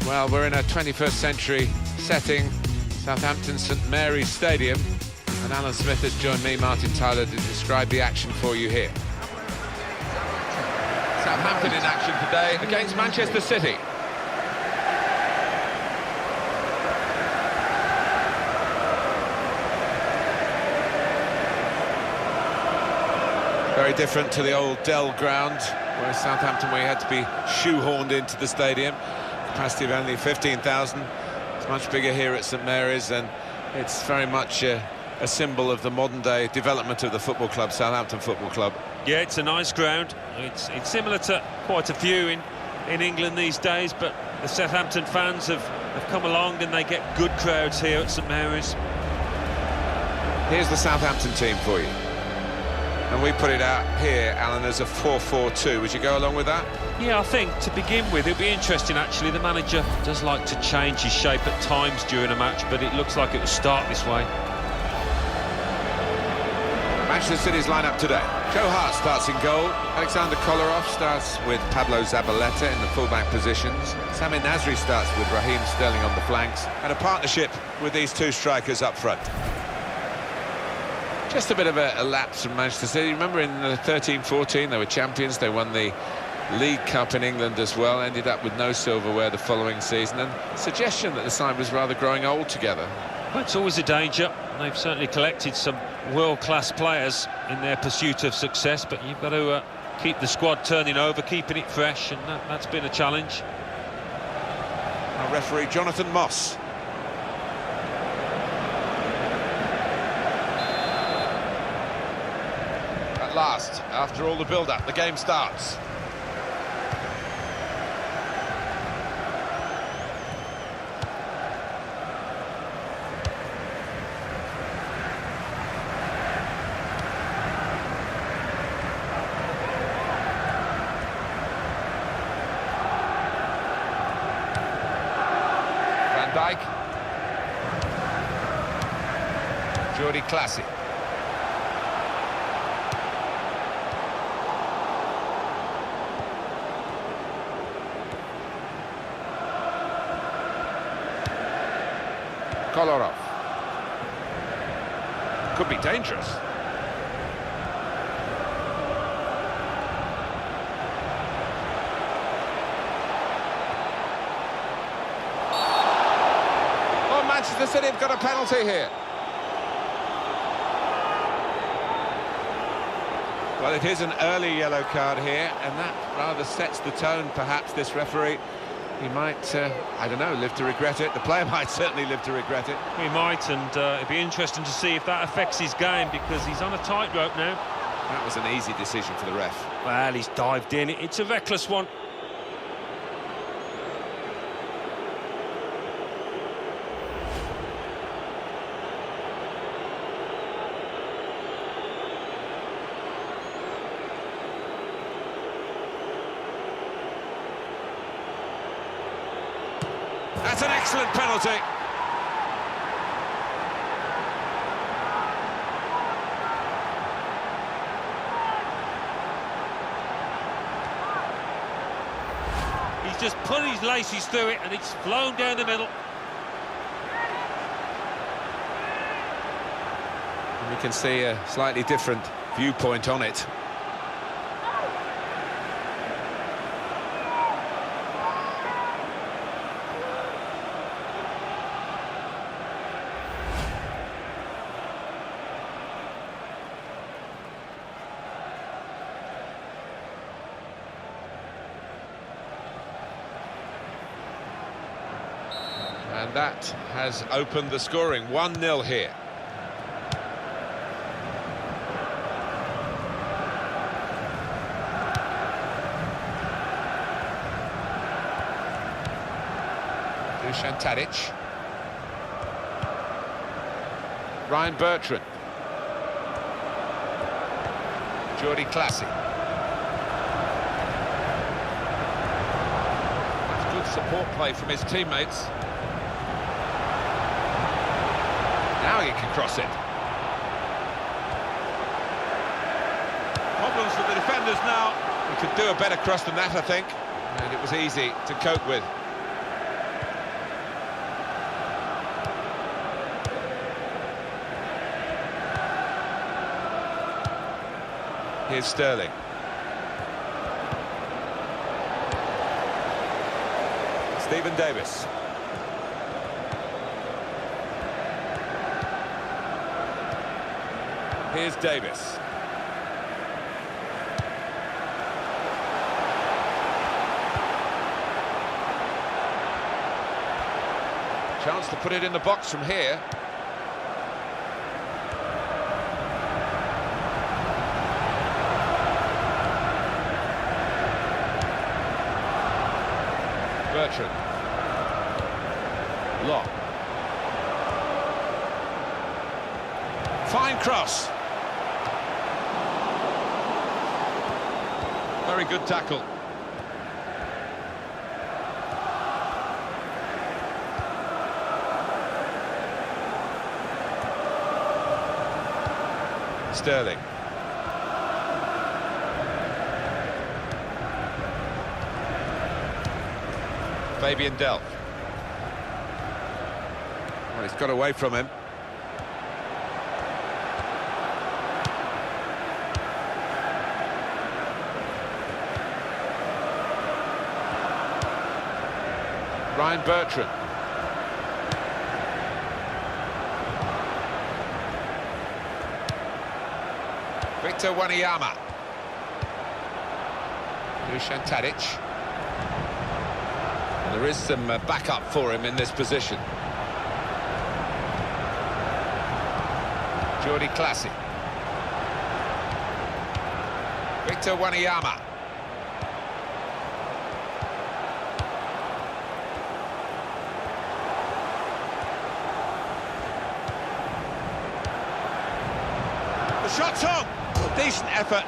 Well, we're in a 21st century setting, Southampton St Mary's Stadium, and Alan Smith has joined me, Martin Tyler, to describe the action for you here. Southampton in action today against Manchester City. Very different to the old Dell ground, where Southampton, where you had to be shoehorned into the stadium. Capacity of only 15,000. It's much bigger here at St Mary's, and it's very much a symbol of the modern-day development of the football club, Southampton Football Club. Yeah, it's a nice ground. It's similar to quite a few in England these days, but the Southampton fans have come along and they get good crowds here at St Mary's. Here's the Southampton team for you. And we put it out here, Alan, as a 4-4-2. Would you go along with that? Yeah, I think to begin with, it'll be interesting actually. The manager does like to change his shape at times during a match, but it looks like it will start this way. Manchester City's lineup today. Joe Hart starts in goal. Alexander Kolarov starts with Pablo Zabaleta in the fullback positions. Sami Nasri starts with Raheem Sterling on the flanks. And a partnership with these two strikers up front. Just a bit of a lapse from Manchester City. Remember in 13-14 they were champions. They won the League Cup in England as well. Ended up with no silverware the following season. And suggestion that the side was rather growing old together. Well, it's always a danger. They've certainly collected some world-class players in their pursuit of success, but you've got to keep the squad turning over, keeping it fresh, and that's been a challenge. Our referee, Jonathan Moss. At last, after all the build-up, the game starts. Jordi Classy. Kolarov. Could be dangerous. Oh, Manchester City have got a penalty here. Well, it is an early yellow card here, and that rather sets the tone, perhaps, this referee. He might, I don't know, live to regret it. The player might certainly live to regret it. He might, and it'd be interesting to see if that affects his game, because he's on a tightrope now. That was an easy decision for the ref. Well, he's dived in. It's a reckless one. That's an excellent penalty. He's just put his laces through it and it's flown down the middle. And we can see a slightly different viewpoint on it. And that has opened the scoring. 1-0 here. Dusan Tadic. Ryan Bertrand. Jordi Classy. That's good support play from his teammates. Now he can cross it. Problems for the defenders now. He could do a better cross than that, I think. And it was easy to cope with. Here's Sterling. Stephen Davis. Here's Davis. Chance to put it in the box from here. Bertrand. Lock. Fine cross. Very good tackle. Sterling. Fabian Delph. Well, he's got away from him. Ryan Bertrand. Victor Wanyama. Dusan Tadic. And there is some backup for him in this position. Jordi Classy. Victor Wanyama. The shot's on. Decent effort,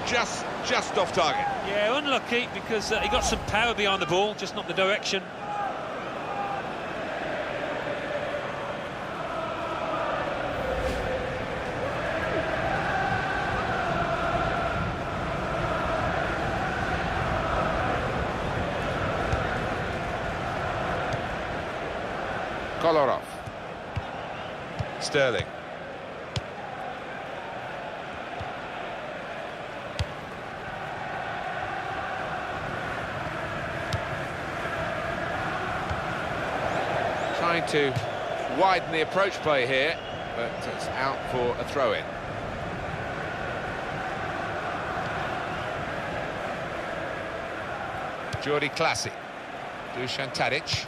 just off target. Yeah, unlucky because he got some power behind the ball, just not the direction. Kolarov. Sterling. Trying to widen the approach play here, but it's out for a throw-in. Jordi Classy. Dusan Tadic.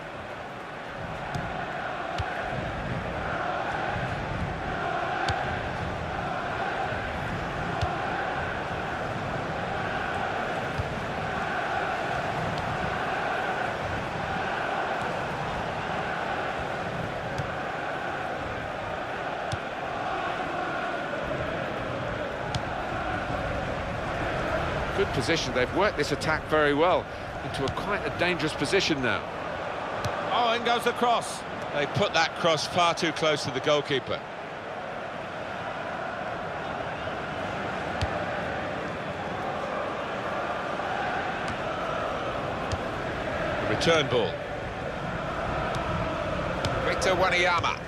Good position. They've worked this attack very well into quite a dangerous position now. Oh, in goes the cross. They put that cross far too close to the goalkeeper. The return ball. Victor Wanyama.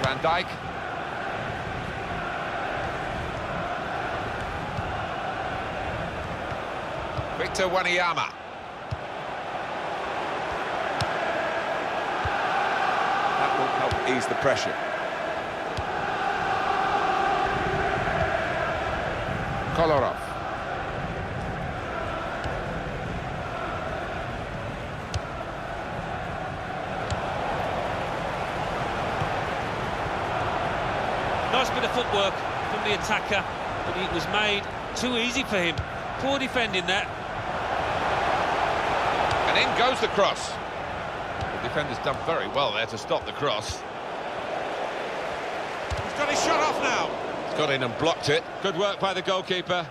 Van Dijk. Victor Wanyama. That will help ease the pressure. Kolarov. Nice bit of footwork from the attacker, but it was made too easy for him. Poor defending that. And in goes the cross. The defender's done very well there to stop the cross. He's got his shot off now. He's got in and blocked it. Good work by the goalkeeper.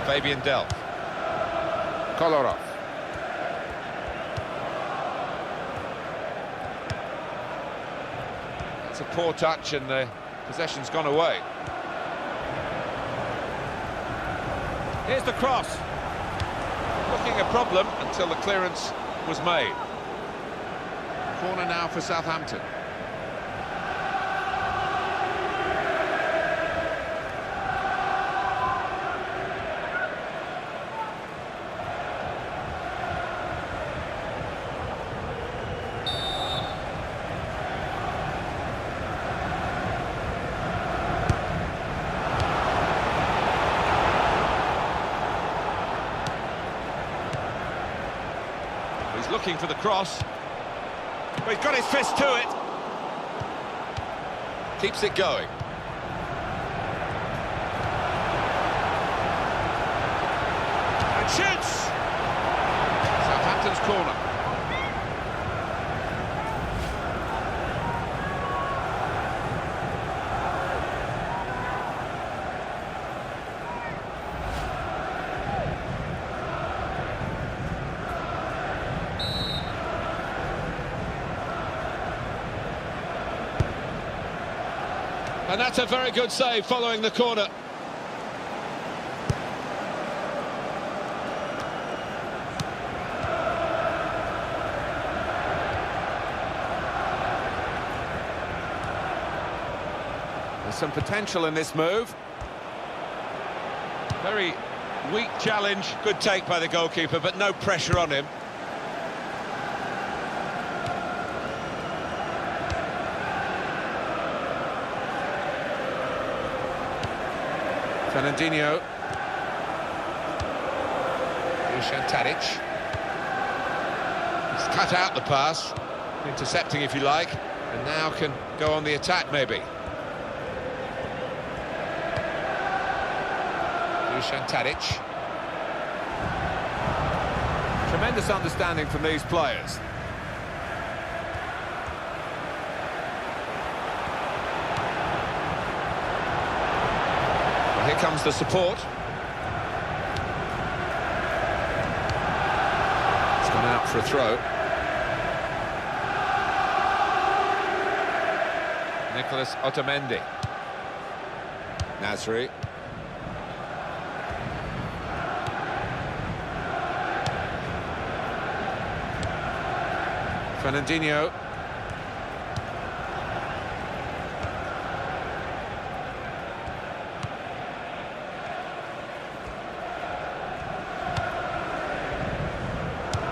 Fabian Delph. Kolarov. It's a poor touch and the Possession's gone away. Here's the cross. Looking a problem until the clearance was made. Corner now for Southampton. He's looking for the cross. Well, he's got his fist to it. Keeps it going. And shoots! Southampton's corner. And that's a very good save following the corner. There's some potential in this move. Very weak challenge, good take by the goalkeeper, but no pressure on him. Fernandinho. Dusan Tadic. He's cut out the pass, intercepting if you like, and now can go on the attack maybe. Dusan Tadic. Tremendous understanding from these players. Here comes the support. It's gone out for a throw. Nicholas Otamendi. Nasri. Fernandinho.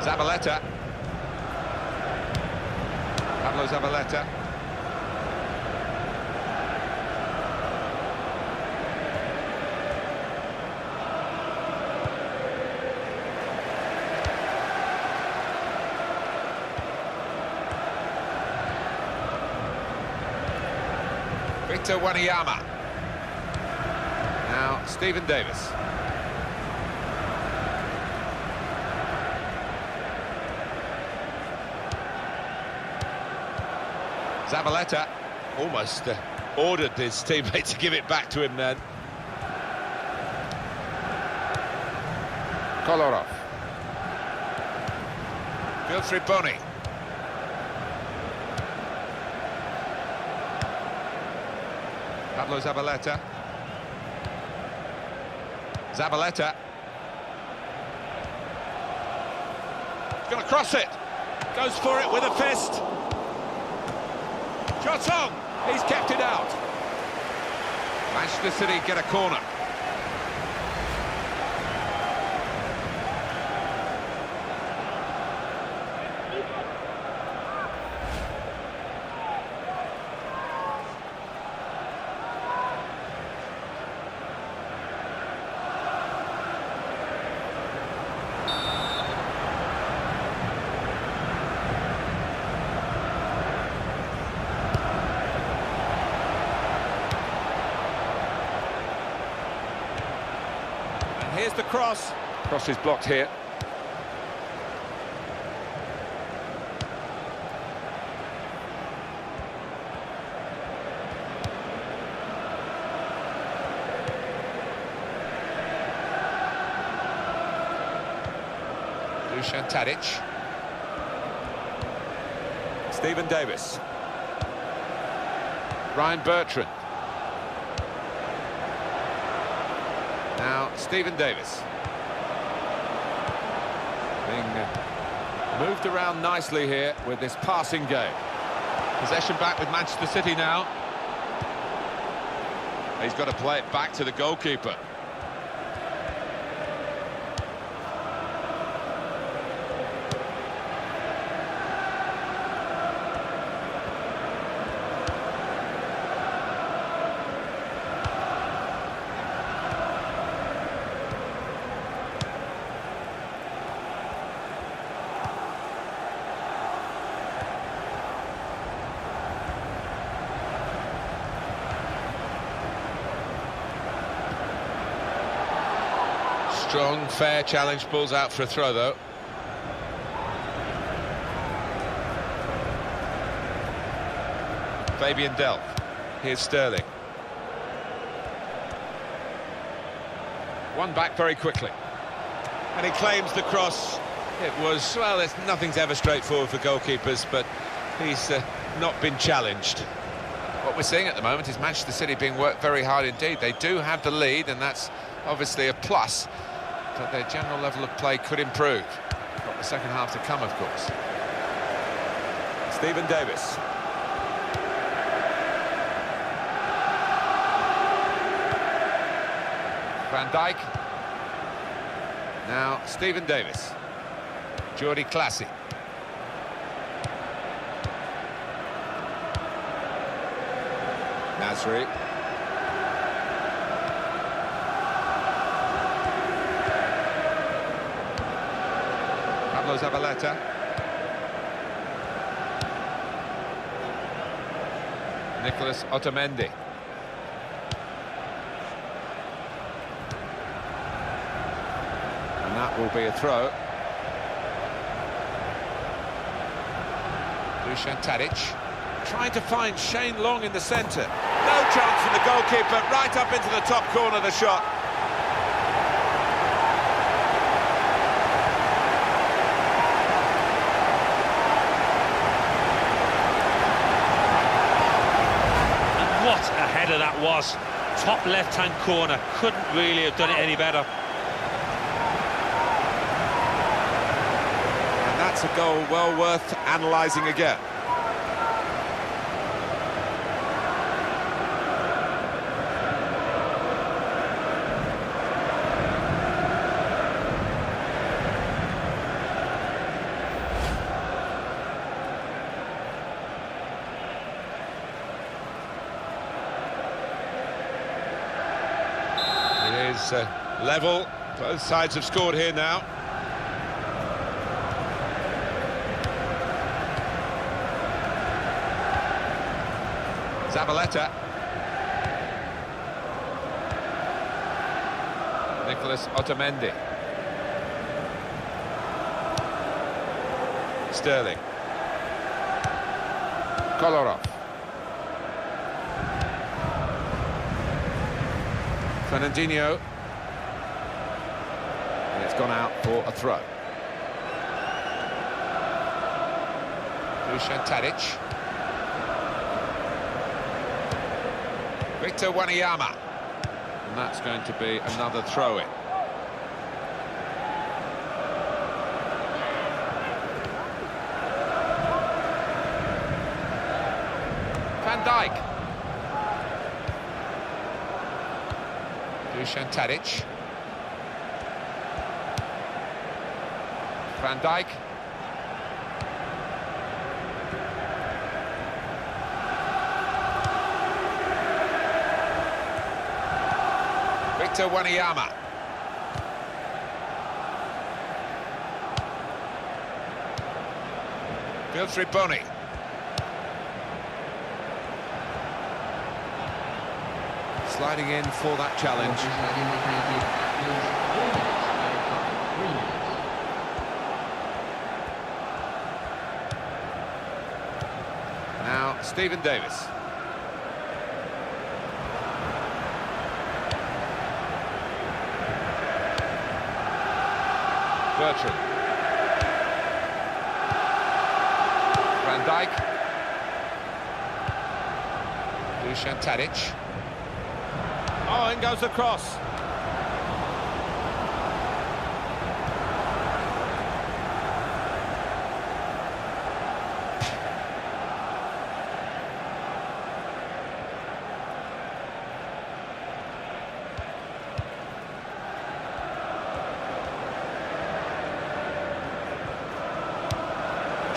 Zabaleta. Pablo Zabaleta. Victor Wanyama. Now Stephen Davis. Zabaleta almost ordered his teammate to give it back to him then. Kolarov. Wilfried Bony. Pablo Zabaleta. Zabaleta. He's going to cross it. Goes for it with a fist. Shot on! He's kept it out. Manchester City get a corner. Here's the cross. Cross is blocked here. Dusan Tadic. Stephen Davis. Ryan Bertrand. Now, Stephen Davis. Being moved around nicely here with this passing game. Possession back with Manchester City now. He's got to play it back to the goalkeeper. Strong, fair challenge, pulls out for a throw though. Fabian Delph. Here's Sterling. One back very quickly. And he claims the cross. It was, well, nothing's ever straightforward for goalkeepers, but he's not been challenged. What we're seeing at the moment is Manchester City being worked very hard indeed. They do have the lead, and that's obviously a plus. But their general level of play could improve. Got the second half to come, of course. Stephen Davis. Van Dijk. Now, Stephen Davis. Jordi Clasie. Nasri. Zabaleta. Nicholas Otamendi. And that will be a throw. Dusan Tadic trying to find Shane Long in the centre. No chance for the goalkeeper, right up into the top corner of the shot. That was top left-hand corner, couldn't really have done it any better. And that's a goal well worth analysing again. Level, both sides have scored here now. Zabaleta. Nicholas Otamendi. Sterling. Kolarov. Fernandinho. And it's gone out for a throw. Dusan Tadic. Victor Wanyama. And that's going to be another throw-in. Van Dijk. Dusan Tadic. Van Dijk. Victor Wanyama. Wilfried Bony. Sliding in for that challenge. Now, Stephen Davis. Bertrand. Van Dijk. Dusan Tadic. Oh, in goes the cross.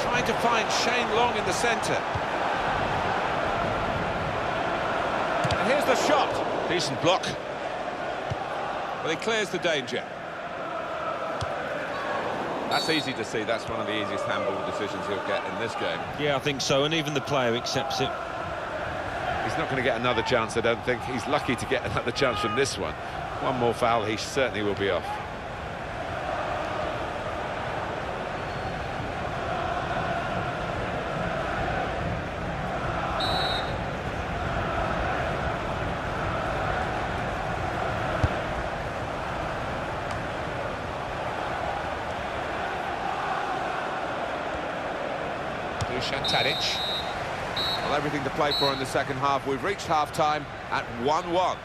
Trying to find Shane Long in the centre. And here's the shot. Decent block. Well, he clears the danger. That's easy to see. That's one of the easiest handball decisions he'll get in this game. Yeah, I think so, and even the player accepts it. He's not going to get another chance, I don't think. He's lucky to get another chance from this one. One more foul, he certainly will be off. Tadic. Well, everything to play for in the second half. We've reached half-time at 1-1.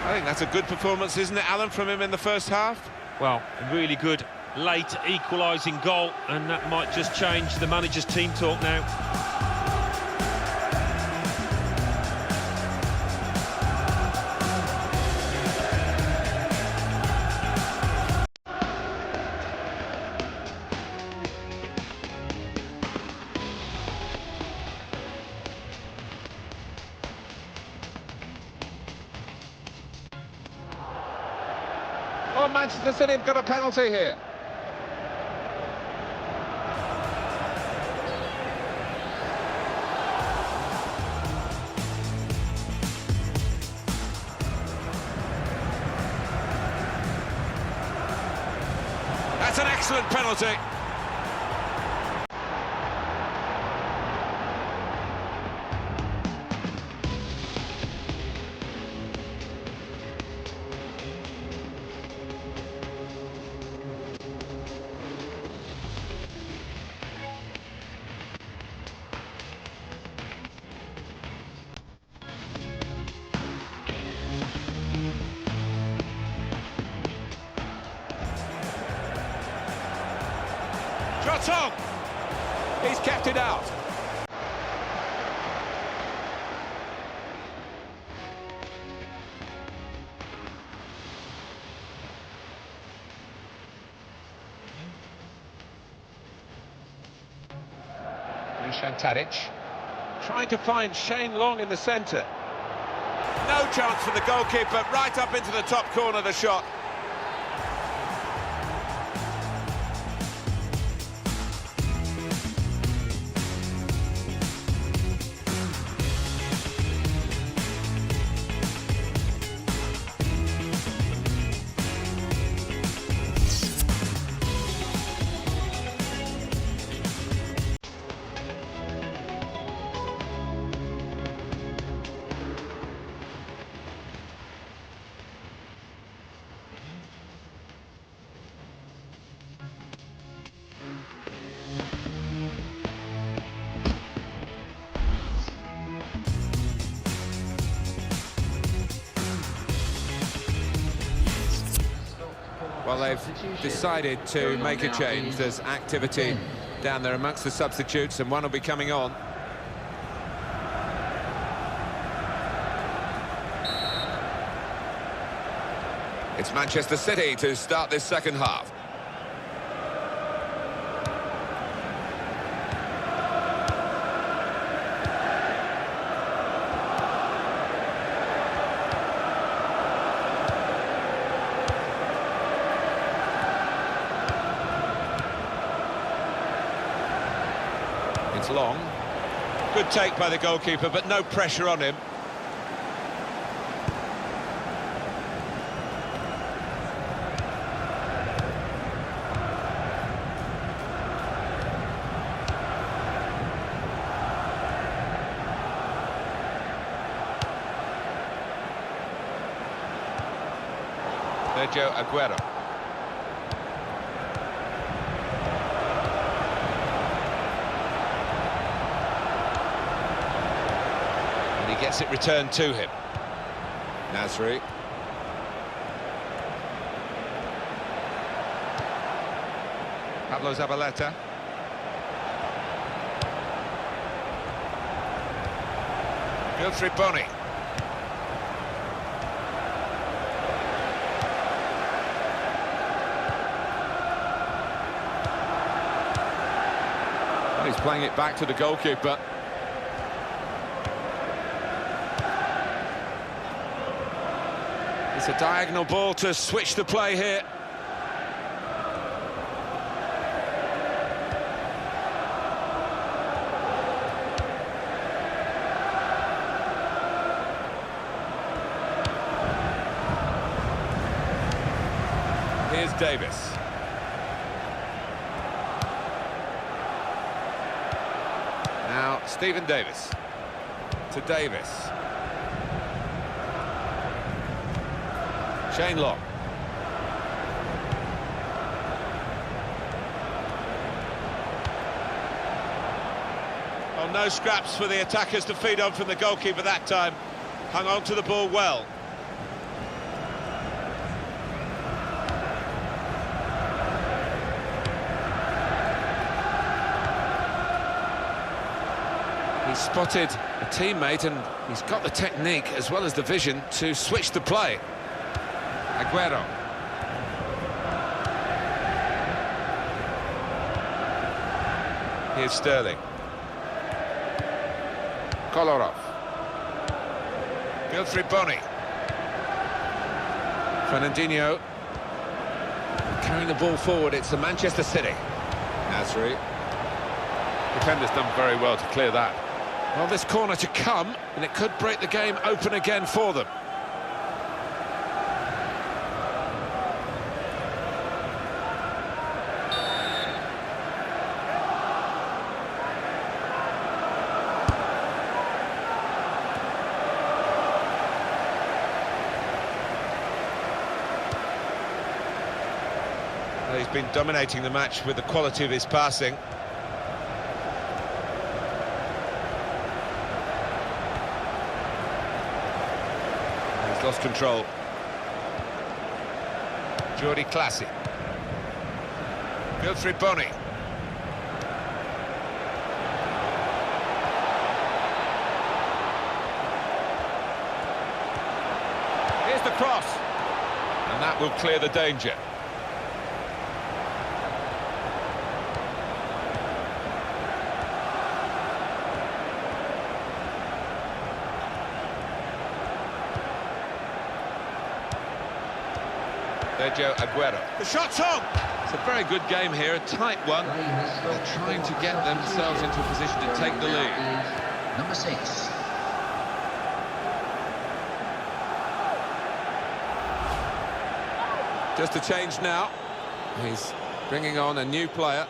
I think that's a good performance, isn't it, Alan, from him in the first half? Well, a really good late equalising goal, and that might just change the manager's team talk now. Oh, Manchester City have got a penalty here. That's an excellent penalty. Shots on! He's kept it out. Tadic trying to find Shane Long in the centre. No chance for the goalkeeper, right up into the top corner of the shot. Well, they've decided to make a change. There's activity down there amongst the substitutes, and one will be coming on. It's Manchester City to start this second half. It's Long. Good take by the goalkeeper, but no pressure on him. Sergio Aguero. And he gets it returned to him. Nasri. Pablo Zabaleta. Wilfried Bony. Just playing it back to the goalkeeper. It's a diagonal ball to switch the play here. Here's Davis. Now, Stephen Davis. To Davis. Shane Long. Well, no scraps for the attackers to feed on from the goalkeeper that time. Hung on to the ball well. He's spotted a teammate and he's got the technique as well as the vision to switch the play. Aguero. Here's Sterling. Kolarov. Wilfried Bony. Fernandinho. Carrying the ball forward, it's the Manchester City. Nasri. Defender's done very well to clear that. Well, this corner to come, and it could break the game open again for them. He's been dominating the match with the quality of his passing. He's lost control. Jordi Clasie. Wilfried Bony. Here's the cross. And that will clear the danger. Sergio Aguero. The shot's on! It's a very good game here, a tight one. They're trying to get themselves into a position to take the lead. Number 6. Just a change now. He's bringing on a new player.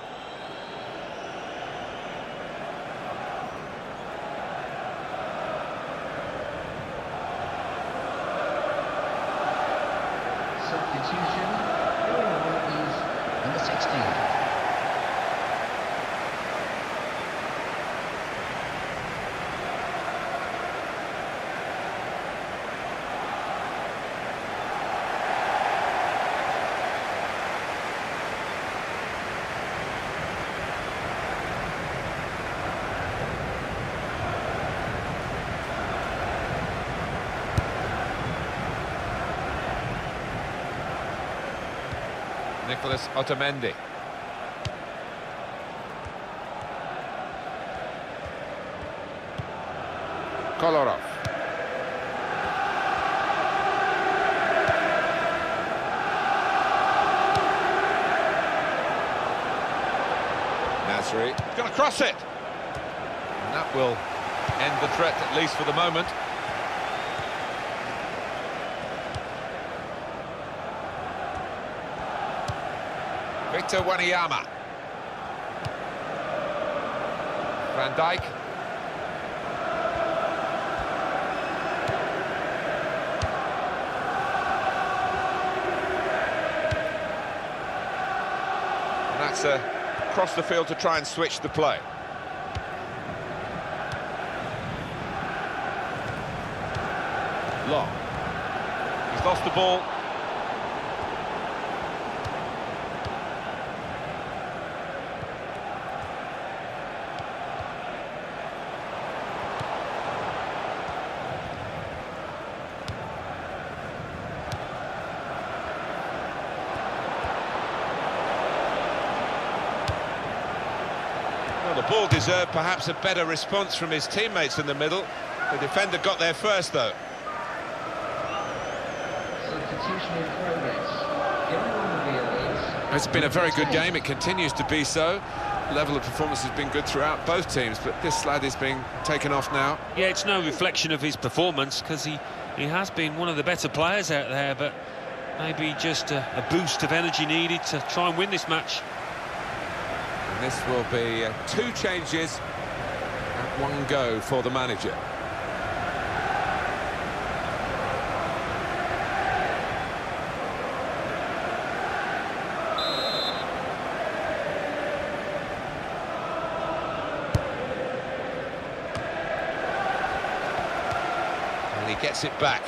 Substitution. Is number 16. Nicholas Otamendi. Kolarov. Nasri. He's going to cross it. And that will end the threat, at least for the moment. Victor Wanyama. Van Dijk. And that's across the field to try and switch the play. Long. He's lost the ball. The ball deserved perhaps a better response from his teammates in the middle. The defender got there first, though. Substitution in progress. The only one reveal is... It's been a very good game, it continues to be so. Level of performance has been good throughout both teams, but this lad is being taken off now. Yeah, it's no reflection of his performance, because he has been one of the better players out there, but maybe just a boost of energy needed to try and win this match. And this will be 2 changes at 1 go for the manager. And he gets it back.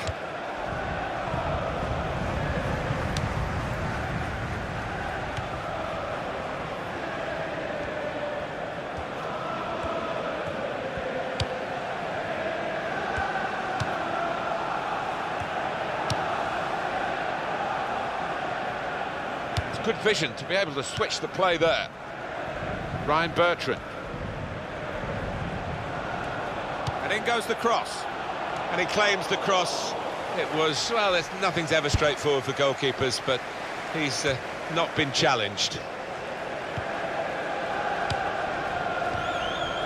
Good vision to be able to switch the play there. Ryan Bertrand. And in goes the cross. And he claims the cross. It was, well, nothing's ever straightforward for goalkeepers, but he's not been challenged.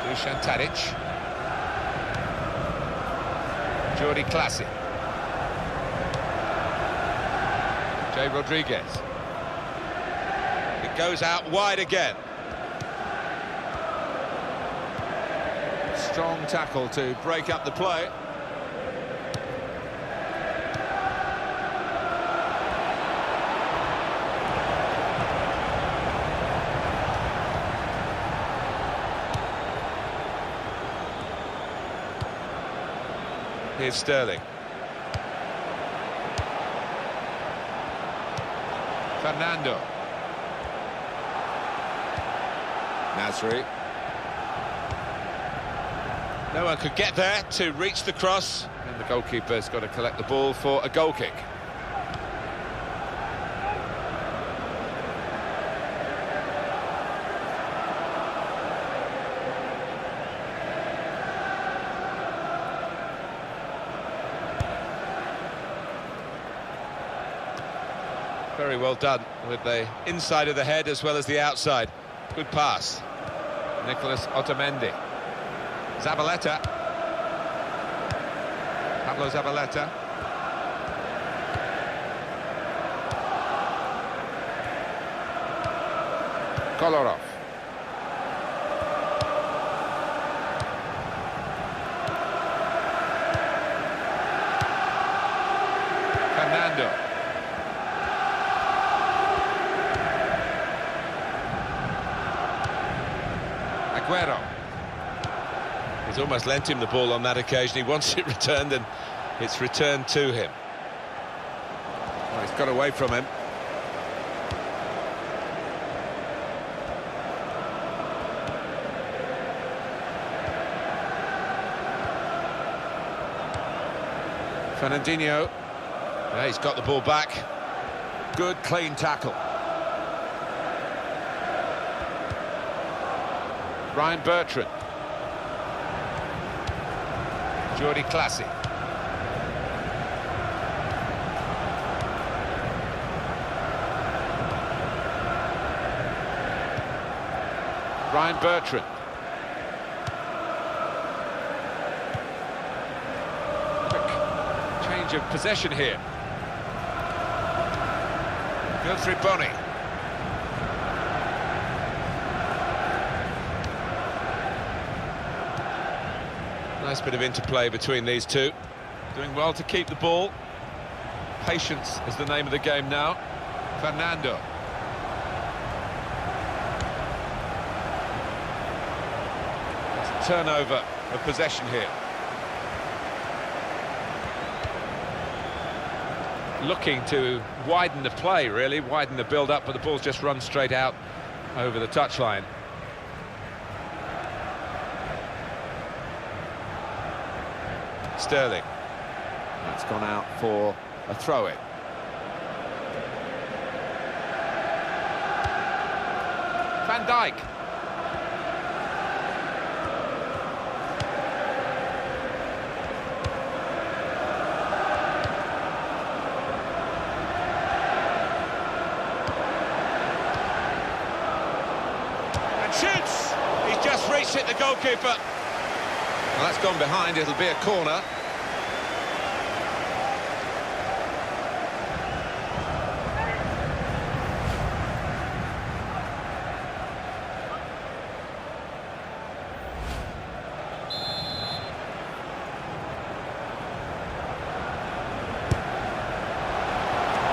Dusan Tadic. Jordi Clasie. Jay Rodriguez. It goes out wide again. Strong tackle to break up the play. Here's Sterling. Fernando. Nasri. No one could get there to reach the cross, and the goalkeeper's got to collect the ball for a goal kick. Very well done with the inside of the head as well as the outside. Good pass. Nicholas Otamendi. Zabaleta. Pablo Zabaleta. Kolarov. Fernando. Aguero. He's almost lent him the ball on that occasion. He wants it returned, and it's returned to him. Well, he's got away from him. Fernandinho. Yeah, he's got the ball back. Good, clean tackle. Ryan Bertrand. Jordi Clasie. Ryan Bertrand. Quick change of possession here. Guthrie Bonney. Nice bit of interplay between these two. Doing well to keep the ball. Patience is the name of the game now. Fernando. It's a turnover of possession here. Looking to widen the play, really, widen the build-up, but the ball's just run straight out over the touchline. Sterling. That's gone out for a throw-in. Van Dijk. reached it, the goalkeeper. Well, that's gone behind, it'll be a corner.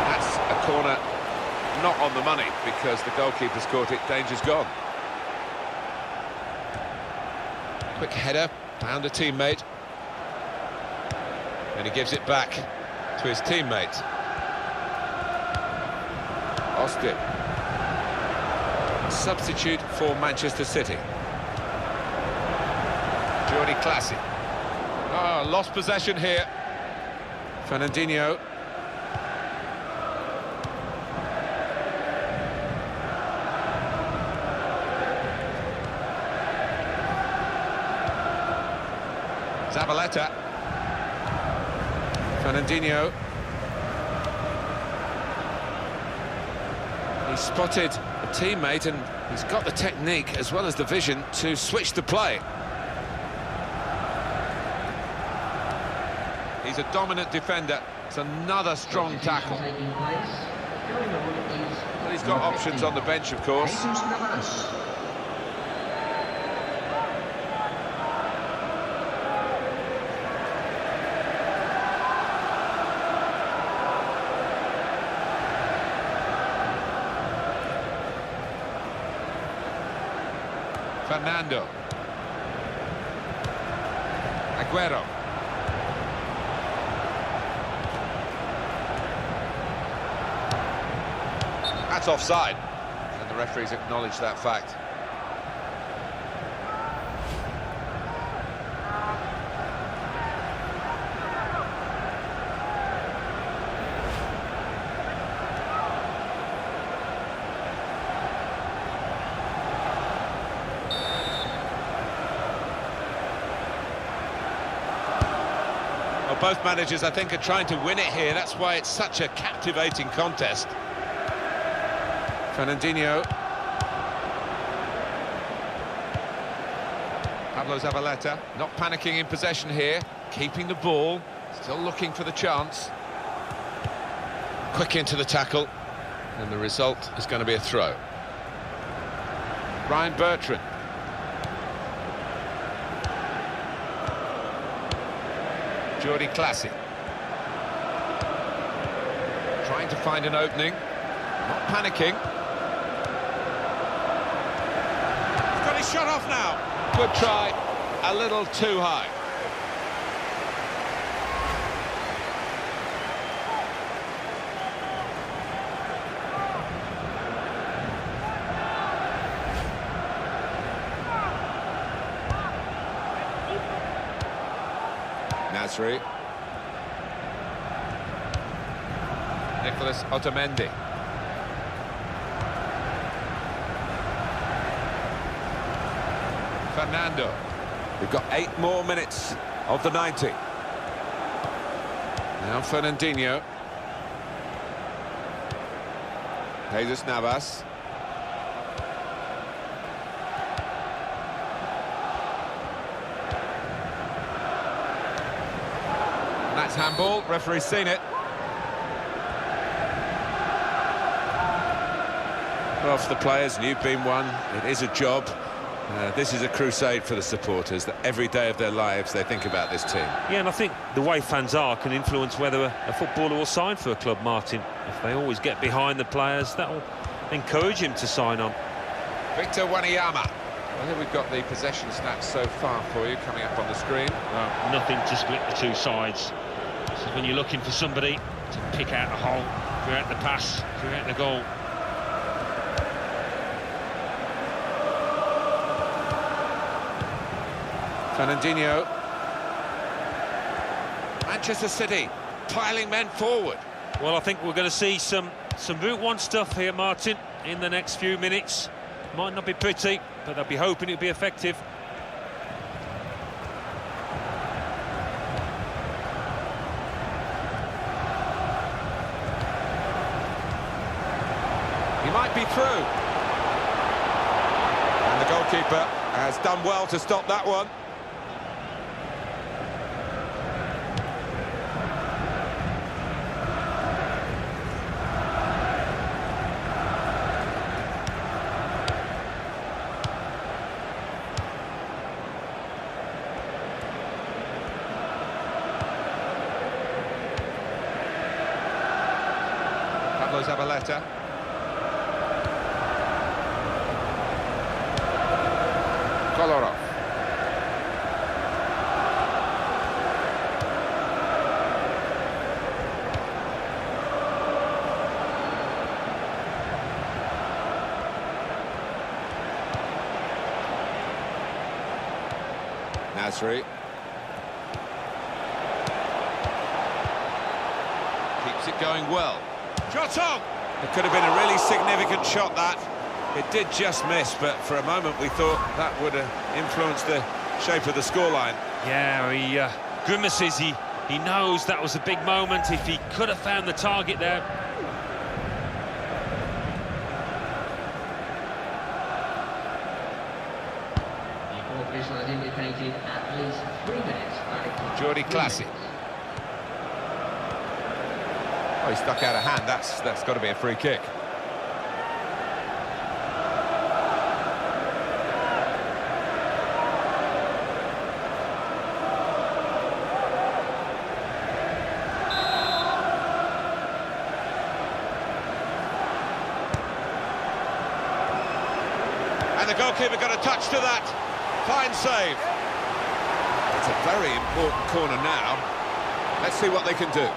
That's a corner not on the money because the goalkeeper's caught it, danger's gone. Quick header, found a teammate. And he gives it back to his teammate. Aston. Substitute for Manchester City. Jordi Classy. Oh, lost possession here. Fernandinho. Zabaleta. Fernandinho. He spotted a teammate and he's got the technique as well as the vision to switch the play. He's a dominant defender. It's another strong tackle. Well, he's got options on the bench, of course. Fernando. Aguero. That's offside. And the referees acknowledge that fact. Well, both managers, I think, are trying to win it here. That's why it's such a captivating contest. Fernandinho. Pablo Zabaleta, not panicking in possession here, keeping the ball, still looking for the chance. Quick into the tackle, and the result is going to be a throw. Ryan Bertrand. Jordi Classy. Trying to find an opening, not panicking. He's got his shot off now. Good try, a little too high. Nasri. Nicholas Otamendi. Fernando. We've got 8 more minutes of the 90. Now Fernandinho. Jesus Navas. That's handball, referee's seen it. Well, for the players, and you've been one, it is a job. This is a crusade for the supporters, that every day of their lives they think about this team. Yeah, and I think the way fans are can influence whether a footballer will sign for a club, Martin. If they always get behind the players, that will encourage him to sign on. Victor Wanyama. Well, here we've got the possession stats so far for you, coming up on the screen. Well, nothing to split the two sides. This is when you're looking for somebody to pick out the hole, create the pass, create the goal. Fernandinho. Manchester City piling men forward. Well, I think we're going to see some Route 1 stuff here, Martin, in the next few minutes. Might not be pretty, but they'll be hoping it'll be effective. He might be through. And the goalkeeper Has done well to stop that one. Zabaleta. Kolarov. Nasri. Keeps it going well. Shot on! It could have been a really significant shot, that. It did just miss, but for a moment we thought that would have influenced the shape of the scoreline. Yeah, he grimaces. He knows that was a big moment. If he could have found the target there. The court official has indicated at least 3 minutes. Jordi Classy. Oh, he stuck out a hand. That's got to be a free kick. And the goalkeeper got a touch to that. Fine save. It's a very important corner now. Let's see what they can do.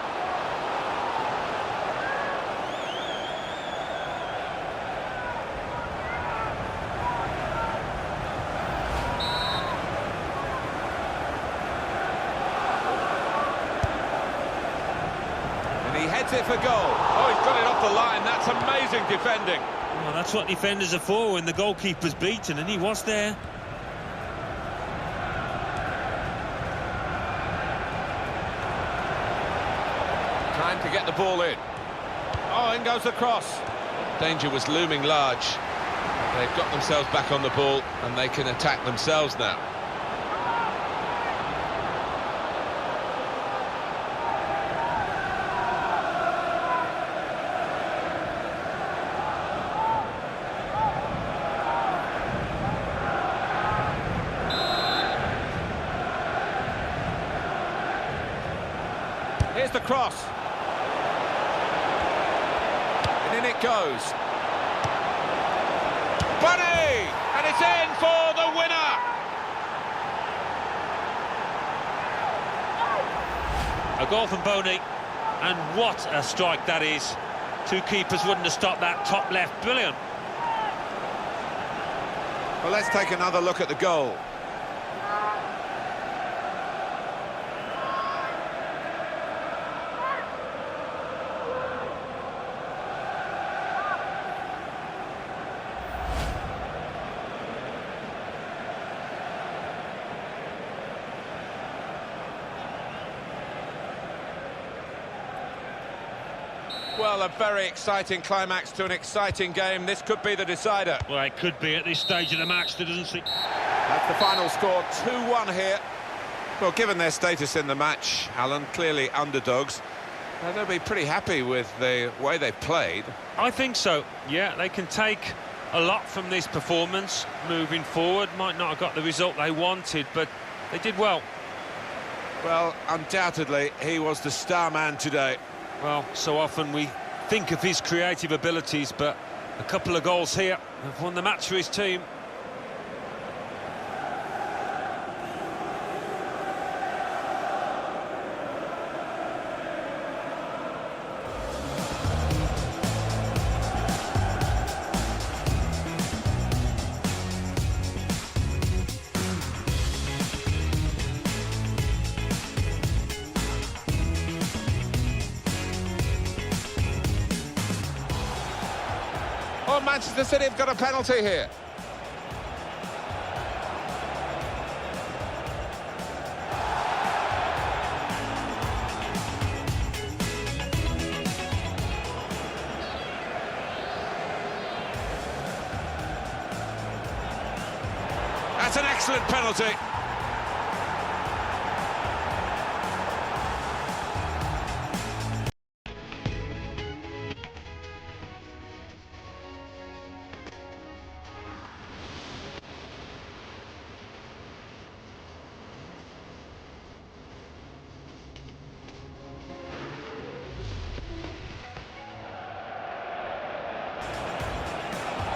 He heads it for goal. Oh, he's got it off the line. That's amazing defending. Well, that's what defenders are for when the goalkeeper's beaten, and he was there. Time to get the ball in. Oh, in goes the cross. Danger was looming large. They've got themselves back on the ball, and they can attack themselves now. Here's the cross. And in it goes. Bunny! And it's in for the winner! A goal from Boney, and what a strike that is. Two keepers wouldn't have stopped that top left. Brilliant. Well, let's take another look at the goal. Well, a very exciting climax to an exciting game. This could be the decider. Well, it could be at this stage of the match, there doesn't seem... That's the final score, 2-1 here. Well, given their status in the match, Alan, clearly underdogs, they'll be pretty happy with the way they've played. I think so, yeah. They can take a lot from this performance moving forward. Might not have got the result they wanted, but they did well. Well, undoubtedly, he was the star man today. Well, so often we think of his creative abilities, but a couple of goals here have won the match for his team. Oh, Manchester City have got a penalty here. That's an excellent penalty.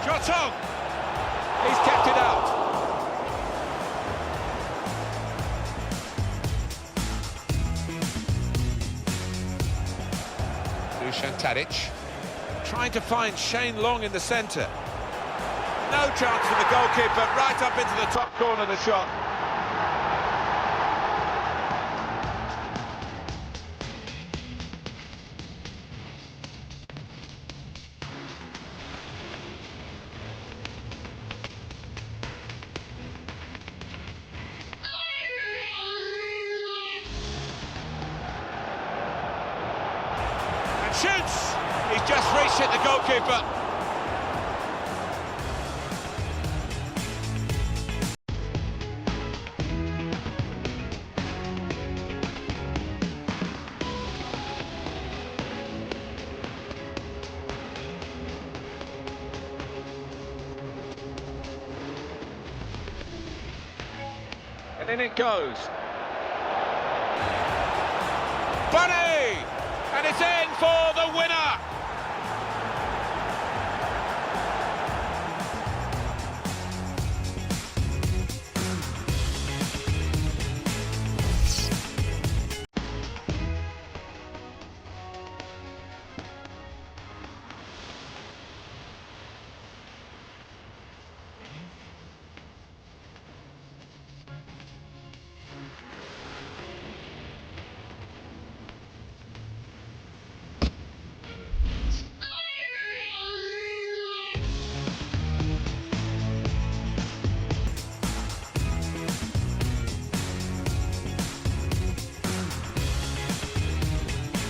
Shot on! He's kept it out. Dusan Tadic trying to find Shane Long in the centre. No chance for the goalkeeper, right up into the top corner of the shot. Shoots! He's just reached it, the goalkeeper. And in it goes. Bonnet!